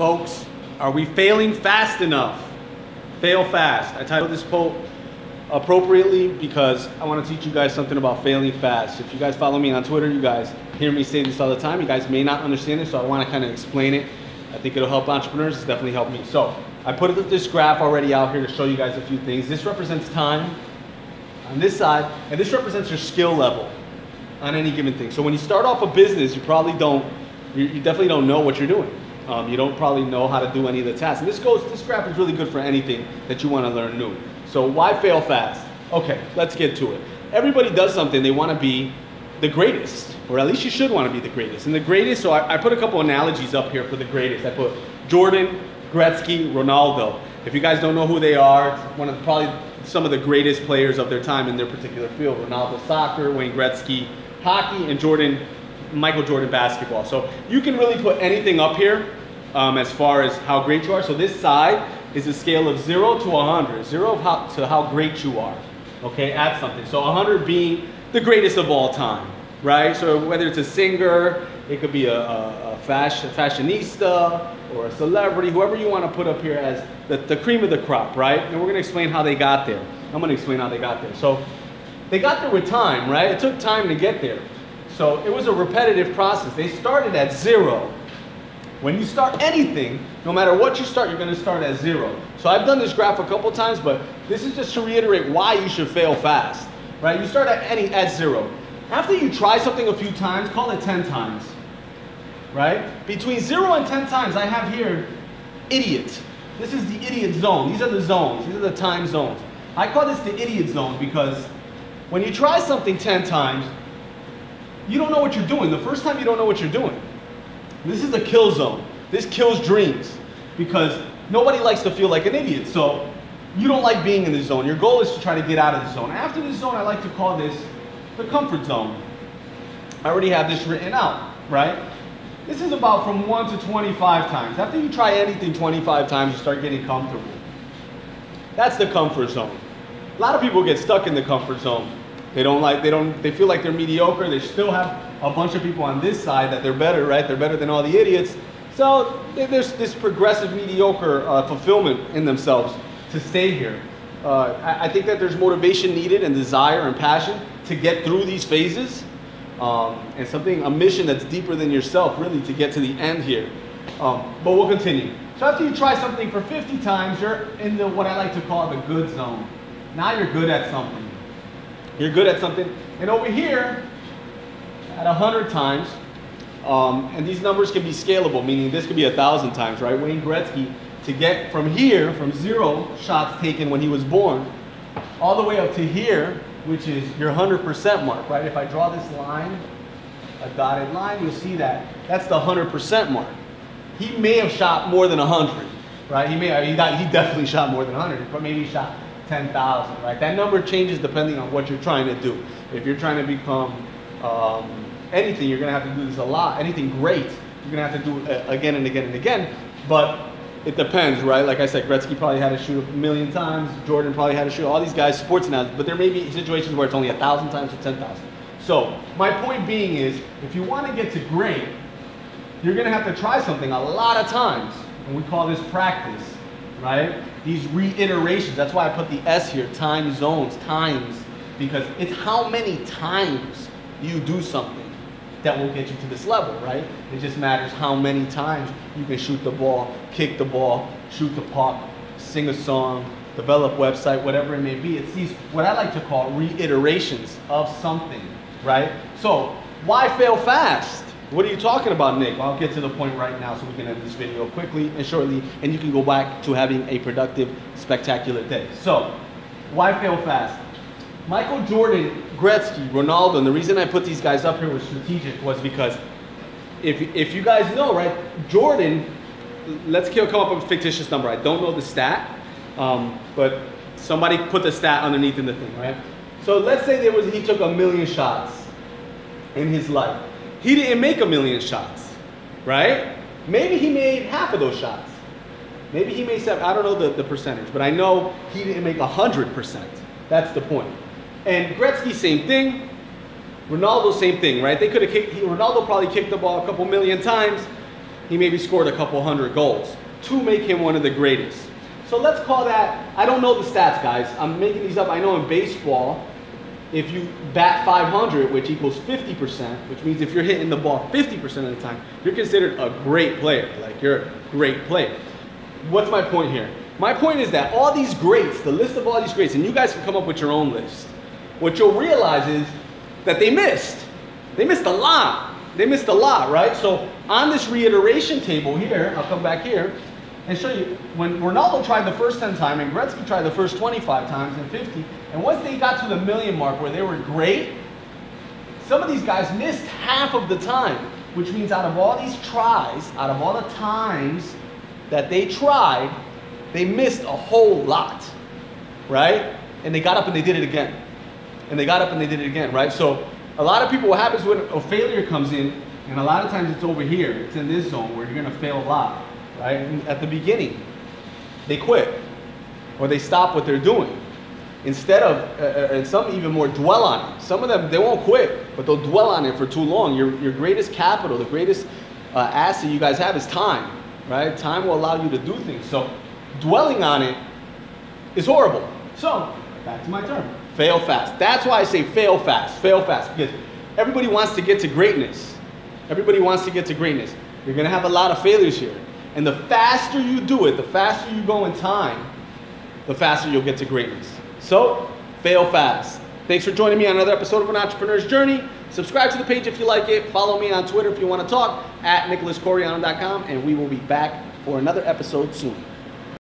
Folks, are we failing fast enough? Fail fast. I titled this post appropriately because I want to teach you guys something about failing fast. If you guys follow me on Twitter, you guys hear me say this all the time. You guys may not understand it, so I want to kind of explain it. I think it'll help entrepreneurs. It's definitely helped me. So I put this graph already out here to show you guys a few things. This represents time on this side, and this represents your skill level on any given thing. So when you start off a business, you probably don't, you definitely don't know what you're doing. You don't probably know how to do any of the tasks. And this graph is really good for anything that you want to learn new. So why fail fast? Okay, let's get to it. Everybody does something, they want to be the greatest, or at least you should want to be the greatest. And the greatest, so I put a couple analogies up here for the greatest. I put Jordan, Gretzky, Ronaldo. If you guys don't know who they are, it's one of probably some of the greatest players of their time in their particular field. Ronaldo soccer, Wayne Gretzky hockey, and Jordan, Michael Jordan basketball. So you can really put anything up here as far as how great you are. So this side is a scale of 0 to 100. 0 to how great you are, okay, at something. So 100 being the greatest of all time, right? So whether it's a singer, it could be a fashionista or a celebrity, whoever you want to put up here as the cream of the crop, right? And we're going to explain how they got there. I'm going to explain how they got there. So they got there with time, right? It took time to get there. So it was a repetitive process. They started at 0. When you start anything, no matter what you start, you're going to start at 0. So I've done this graph a couple times, but this is just to reiterate why you should fail fast, right? You start at 0. After you try something a few times, call it 10 times, right? Between 0 and 10 times, I have here idiot. This is the idiot zone. These are the zones. These are the time zones. I call this the idiot zone because when you try something 10 times, you don't know what you're doing. The first time you don't know what you're doing. This is the kill zone. This kills dreams because nobody likes to feel like an idiot. So you don't like being in this zone. Your goal is to try to get out of the zone. After this zone, I like to call this the comfort zone. I already have this written out, right? This is about from 1 to 25 times. After you try anything 25 times, you start getting comfortable. That's the comfort zone. A lot of people get stuck in the comfort zone. They feel like they're mediocre. They still have a bunch of people on this side that they're better, right? They're better than all the idiots. So there's this progressive mediocre fulfillment in themselves to stay here. I think that there's motivation needed and desire and passion to get through these phases and a mission that's deeper than yourself, really, to get to the end here. But we'll continue. So after you try something for 50 times, you're in what I like to call the good zone. Now you're good at something. You're good at something. And over here, at 100 times, and these numbers can be scalable, meaning this could be 1,000 times, right? Wayne Gretzky, to get from here, from 0 shots taken when he was born, all the way up to here, which is your 100% mark, right? If I draw this line, a dotted line, you'll see that that's the 100% mark. He may have shot more than 100, right? He definitely shot more than 100, but maybe he shot 10,000, right? That number changes depending on what you're trying to do. If you're trying to become anything, you're going to have to do this a lot. Anything great, you're going to have to do it again and again and again. But it depends, right? Like I said, Gretzky probably had to shoot 1,000,000 times. Jordan probably had to shoot. All these guys, sports announcers. But there may be situations where it's only 1,000 times or 10,000. So my point being is, if you want to get to great, you're going to have to try something a lot of times. And we call this practice, right? These reiterations. That's why I put the S here, time zones, times. Because it's how many times you do something that will get you to this level, right? It just matters how many times you can shoot the ball, kick the ball, shoot the puck, sing a song, develop website, whatever it may be. It's these, what I like to call reiterations of something, right? So why fail fast? What are you talking about, Nick? Well, I'll get to the point right now so we can end this video quickly and shortly, and you can go back to having a productive, spectacular day. So why fail fast? Michael Jordan, Gretzky, Ronaldo, and the reason I put these guys up here was strategic, was because if you guys know, right, Jordan, let's come up with a fictitious number. I don't know the stat, but somebody put the stat underneath in the thing, right? So let's say he took 1,000,000 shots in his life. He didn't make 1,000,000 shots, right? Maybe he made half of those shots. Maybe he made 7, I don't know the percentage, but I know he didn't make 100%. That's the point. And Gretzky, same thing. Ronaldo, same thing, right? Ronaldo probably kicked the ball a couple million times. he maybe scored a couple hundred goals to make him one of the greatest. So let's call that, I don't know the stats, guys. I'm making these up. I know in baseball, if you bat 500, which equals 50%, which means if you're hitting the ball 50% of the time, you're considered a great player. Like, you're a great player. What's my point here? My point is that all these greats, the list of all these greats, and you guys can come up with your own list, what you'll realize is that they missed. They missed a lot. They missed a lot, right? So on this reiteration table here, I'll come back here and show you, when Ronaldo tried the first 10 times and Gretzky tried the first 25 times and 50, and once they got to the million mark where they were great, some of these guys missed half of the time, which means out of all these tries, out of all the times that they tried, they missed a whole lot, right? And they got up and they did it again. And they got up and they did it again, right? So a lot of people, what happens when a failure comes in, and a lot of times it's over here, it's in this zone where you're gonna fail a lot, right? And at the beginning, they quit, or they stop what they're doing. Instead of, and some even more, dwell on it. Some of them, they won't quit, but they'll dwell on it for too long. Your greatest capital, the greatest asset you guys have is time, right? Time will allow you to do things. So dwelling on it is horrible. So, back to my term, fail fast. That's why I say fail fast, because everybody wants to get to greatness. Everybody wants to get to greatness. You're gonna have a lot of failures here. And the faster you do it, the faster you go in time, the faster you'll get to greatness. So, fail fast. Thanks for joining me on another episode of An Entrepreneur's Journey. Subscribe to the page if you like it. Follow me on Twitter if you want to talk, at nicholascoriano.com, and we will be back for another episode soon.